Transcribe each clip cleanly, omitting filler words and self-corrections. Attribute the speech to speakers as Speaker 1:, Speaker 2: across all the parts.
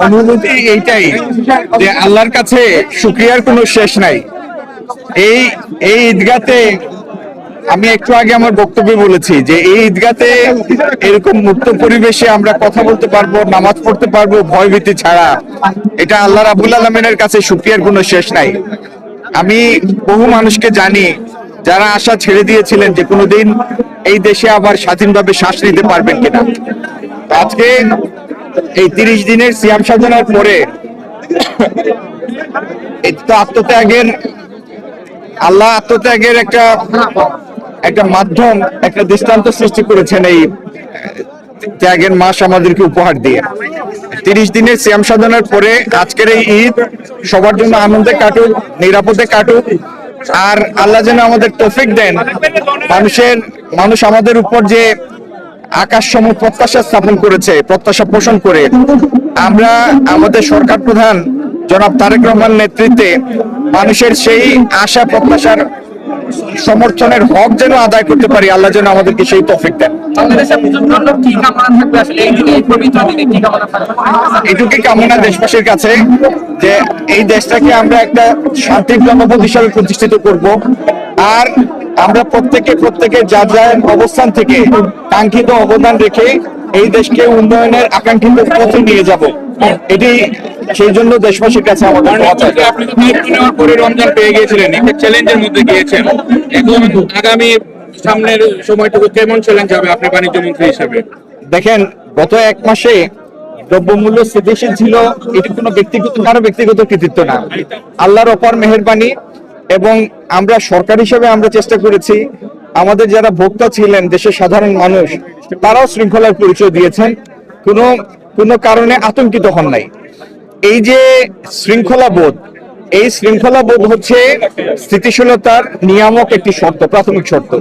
Speaker 1: অনুভূতি এইটাই যে আল্লাহর কাছে শুকরিয়ার কোনো শেষ নাই। এই এই ঈদগাতে আমি একটু আগে আমার বক্তব্যে বলেছি যে এই ঈদগাতে এরকম মুক্ত পরিবেশে আমরা কথা বলতে পারবো, নামাজ পড়তে পারবো ভয়ভীতি ছাড়া, এটা আল্লাহ রাব্বুল আলামিনের কাছে শুকরিয়ার কোনো শেষ নাই। আমি বহু মানুষকে জানি যারা আশা ছেড়ে দিয়েছিলেন যে কোনোদিন এই দেশে আবার স্বাধীনভাবে শ্বাস নিতে পারবেন কিনা। আজকে এই 30 দিনের সিয়াম সাধনার পরে এই তো আত্মত্যাগের, আল্লাহ আত্মত্যাগের একটা মাধ্যম, একটা দৃষ্টান্ত সৃষ্টি করেছেন এই ত্যাগের মাস আমাদেরকে উপহার দিয়ে। 30 দিনের সিয়াম সাধনার পরে আজকের এই ঈদ সবার জন্য আনন্দে কাটুক, নিরাপদে কাটুক। আর আল্লাহ যেন আমাদের তৌফিক দেন, মানুষ আমাদের উপর যে আকাশ সম প্রত্যাশা স্থাপন করেছে, প্রত্যাশা পোষণ করে আমরা আমাদের সরকার প্রধান জনাব তারেক রহমান নেতৃত্বে মানুষের সেই আশা প্রত্যাশার সমর্থনের হক যেন আদায় করতে পারি, আল্লাহ যেন আমাদেরকে সেই তৌফিক দেন। এটুকুই কামনা দেশবাসীর কাছে যে এই দেশটাকে আমরা একটা শান্তির জনপদ হিসাবে প্রতিষ্ঠিত করব। আর আমরা প্রত্যেকে যার যার অবস্থান থেকে কাঙ্ক্ষিত অবদান রেখে এই দেশকে উন্নয়নের আকাঙ্ক্ষিত পথে নিয়ে যাব। এটি সেই জন্য দেশবাসীর কাছে আমাদের
Speaker 2: আপনি তো নেওয়ার পরে রমজান পেয়ে গিয়েছিলেন, একটা চ্যালেঞ্জের মধ্যে গিয়েছেন, এখন আগামী সামনের সময়টুকু কেমন চ্যালেঞ্জ হবে আপনি বাণিজ্য মন্ত্রী হিসেবে?
Speaker 1: দেখেন, গত এক মাসে দ্রব্যমূল্য স্থিতিশীল ছিল, এটি কোনো কারো ব্যক্তিগত কৃতিত্ব না, আল্লাহর অপার মেহেরবানি। এবং আমরা সরকার হিসেবে আমরা চেষ্টা করেছি, আমাদের যারা ভোক্তা ছিলেন দেশের সাধারণ মানুষ তারাও শৃঙ্খলার পরিচয় দিয়েছেন, কোনো কারণে আতঙ্কিত হন নাই। এই যে শৃঙ্খলাবোধ, এই শৃঙ্খলাবোধ হচ্ছে স্থিতিশীলতার নিয়ামক একটি শর্ত, প্রাথমিক শর্ত।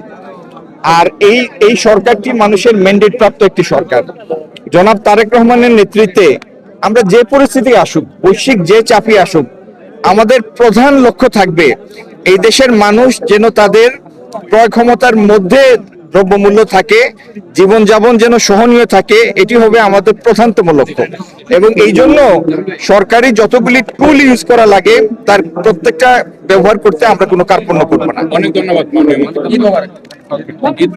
Speaker 1: আর এই সরকারটি মানুষের ম্যান্ডেট প্রাপ্ত একটি সরকার। জনাব তারেক রহমানের নেতৃত্বে আমরা যে পরিস্থিতি আসুক, বৈশ্বিক যে চাপই আসুক, আমাদের প্রধান লক্ষ্য থাকবে এই দেশের মানুষ যেন তাদের ক্রয় ক্ষমতার মধ্যে দ্রব্যমূল্য থাকে, জীবনযাপন যেন সহনীয় থাকে, এটি হবে আমাদের প্রধানতম লক্ষ্য। এবং এই জন্য সরকারি যতগুলি টুল ইউজ করা লাগে তার প্রত্যেকটা ব্যবহার করতে আমরা কোনো কার্পণ্য করবো না।
Speaker 2: অনেক ধন্যবাদ।